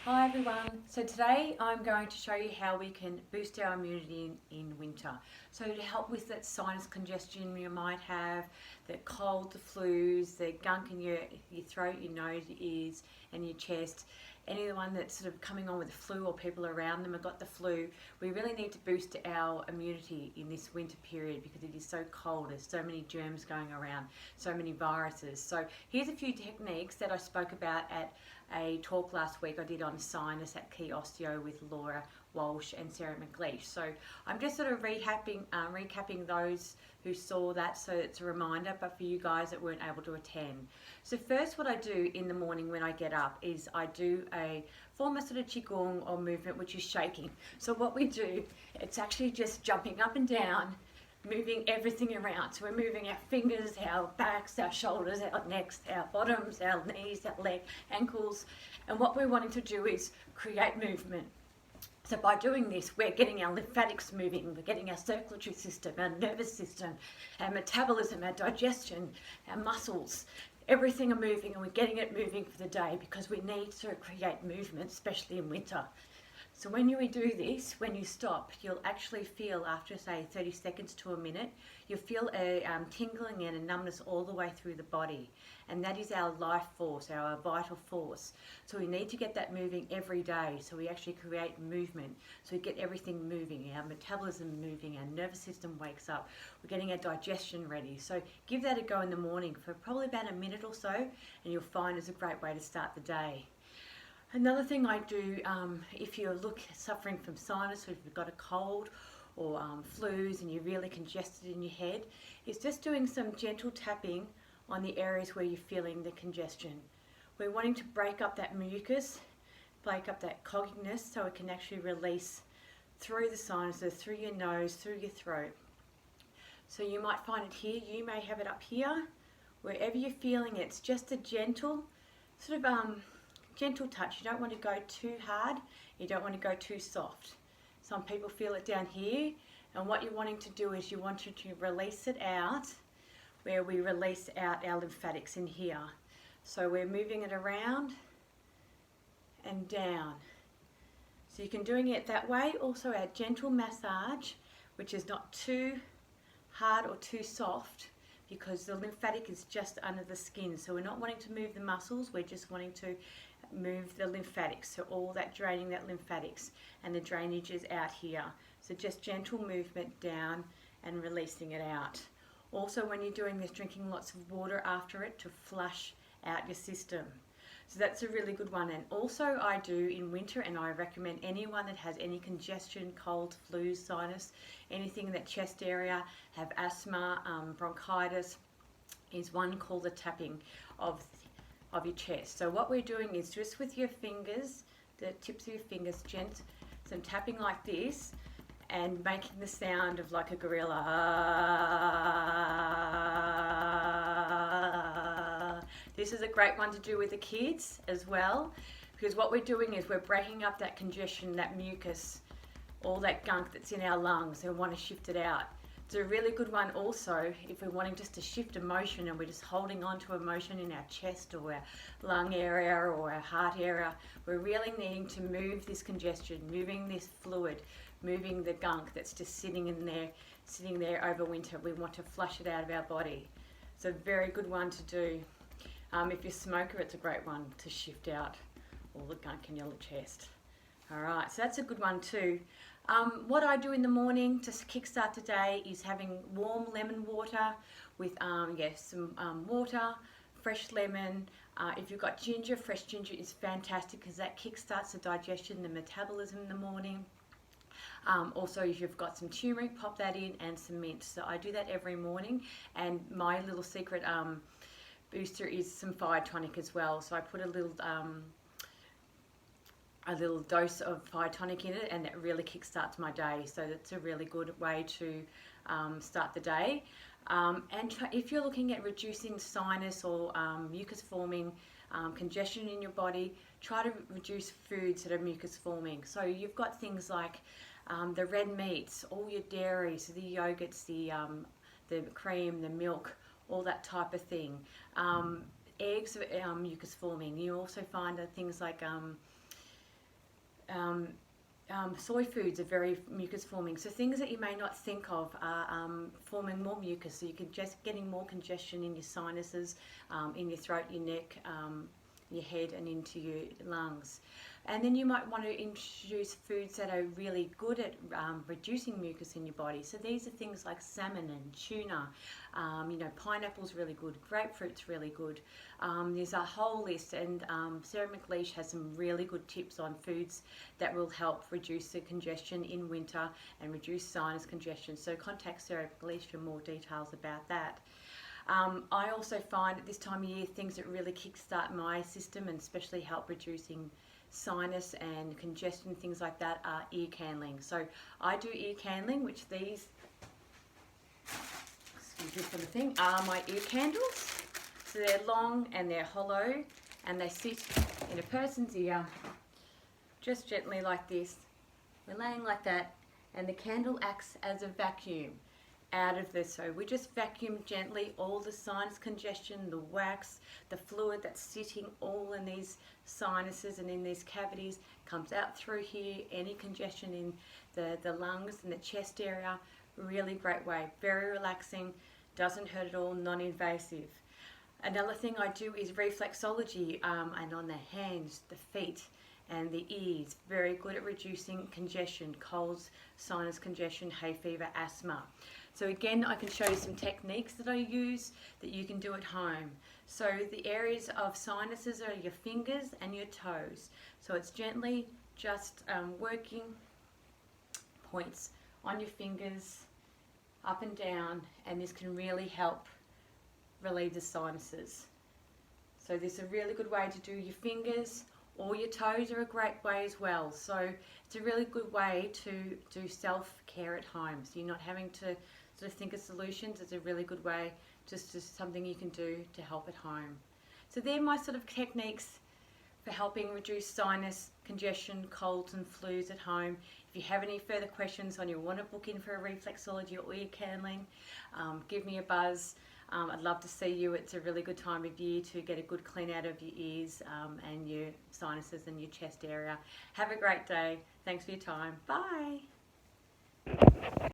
Hi everyone, so today I'm going to show you how we can boost our immunity in winter. So to help with that sinus congestion you might have, the cold, the flus, the gunk in your throat, your nose, your ears and your chest, anyone that's sort of coming on with the flu or people around them have got the flu, we really need to boost our immunity in this winter period because it is so cold, there's so many germs going around, so many viruses. So here's a few techniques that I spoke about at a talk last week I did on sinus at Key Osteo with Laura Walsh and Sarah McLeish. So I'm just sort of recapping those who saw that, so it's a reminder, but for you guys that weren't able to attend. So first what I do in the morning when I get up is I do a form of sort of qigong or movement, which is shaking. So what we do, it's actually just jumping up and down, moving everything around. So we're moving our fingers, our backs, our shoulders, our necks, our bottoms, our knees, our legs, ankles. And what we're wanting to do is create movement. So by doing this, we're getting our lymphatics moving, we're getting our circulatory system, our nervous system, our metabolism, our digestion, our muscles, everything are moving, and we're getting it moving for the day because we need to create movement, especially in winter. So when you do this, when you stop, you'll actually feel after say 30 seconds to a minute, you'll feel a tingling and a numbness all the way through the body. And that is our life force, our vital force. So we need to get that moving every day. So we actually create movement. So we get everything moving, our metabolism moving, our nervous system wakes up. We're getting our digestion ready. So give that a go in the morning for probably about a minute or so, and you'll find it's a great way to start the day. Another thing I do, if you're suffering from sinus, or if you've got a cold or flus and you're really congested in your head, is just doing some gentle tapping on the areas where you're feeling the congestion. We're wanting to break up that mucus, break up that cogginess so it can actually release through the sinuses, through your nose, through your throat. So you might find it here, you may have it up here, wherever you're feeling it. It's just a gentle sort of gentle touch. You don't want to go too hard, you don't want to go too soft. Some people feel it down here, and what you're wanting to do is you want to release it out, where we release out our lymphatics in here. So we're moving it around and down. So you can doing it that way. Also our gentle massage, which is not too hard or too soft, because the lymphatic is just under the skin. So we're not wanting to move the muscles, we're just wanting to move the lymphatics. So all that draining that lymphatics, and the drainage is out here. So just gentle movement down and releasing it out. Also when you're doing this, drinking lots of water after it to flush out your system. So that's a really good one. And also I do in winter, and I recommend anyone that has any congestion, cold, flu, sinus, anything in that chest area, have asthma, bronchitis, is one called the tapping of your chest. So what we're doing is just with your fingers, the tips of your fingers, some tapping like this, and making the sound of like a gorilla. This is a great one to do with the kids as well, because what we're doing is we're breaking up that congestion, that mucus, all that gunk that's in our lungs, and we want to shift it out. It's a really good one also if we're wanting just to shift emotion and we're just holding on to emotion in our chest or our lung area or our heart area. We're really needing to move this congestion, moving this fluid, moving the gunk that's just sitting there over winter. We want to flush it out of our body. It's a very good one to do. If you're a smoker, it's a great one to shift out all the gunk in your chest. Alright, so that's a good one too. What I do in the morning to kickstart the day is having warm lemon water with some water, fresh lemon. If you've got ginger, fresh ginger is fantastic because that kickstarts the digestion, the metabolism in the morning. Also, if you've got some turmeric, pop that in, and some mint. So I do that every morning, and my little secret booster is some fire tonic as well. So I put a little dose of fire tonic in it, and it really kickstarts my day. So that's a really good way to start the day. And if you're looking at reducing sinus or mucus forming, congestion in your body, try to reduce foods that are mucus forming. So you've got things like the red meats, all your dairy, so the yogurts, the cream, the milk, all that type of thing. Eggs are mucus forming. You also find things like Soy foods are very mucus forming, so things that you may not think of are forming more mucus, so you can just getting more congestion in your sinuses, in your throat, your neck, your head and into your lungs. And then you might want to introduce foods that are really good at reducing mucus in your body. So these are things like salmon and tuna. Pineapple's really good, grapefruit's really good. There's a whole list, and Sarah McLeish has some really good tips on foods that will help reduce the congestion in winter and reduce sinus congestion. So contact Sarah McLeish for more details about that. I also find at this time of year things that really kickstart my system and especially help reducing sinus and congestion, things like that, are ear candling. So I do ear candling, which these, excuse me for the thing, are my ear candles. So they're long and they're hollow and they sit in a person's ear just gently like this. We're laying like that and the candle acts as a vacuum out of this. So we just vacuum gently all the sinus congestion, the wax, the fluid that's sitting all in these sinuses and in these cavities comes out through here. Any congestion in the lungs and the chest area, really great way, very relaxing, doesn't hurt at all, non-invasive. Another thing I do is reflexology, and on the hands, the feet and the ears, very good at reducing congestion, colds, sinus congestion, hay fever, asthma. So again, I can show you some techniques that I use that you can do at home. So the areas of sinuses are your fingers and your toes. So it's gently just working points on your fingers, up and down, and this can really help relieve the sinuses. So this is a really good way to do your fingers, or your toes are a great way as well. So it's a really good way to do self-care at home. So you're not having to sort of think of solutions. It's a really good way, just something you can do to help at home. So they're my sort of techniques for helping reduce sinus congestion, colds and flus at home. If you have any further questions or you want to book in for a reflexology or ear candling, give me a buzz. I'd love to see you. It's a really good time of year to get a good clean out of your ears and your sinuses and your chest area. Have a great day. Thanks for your time. Bye.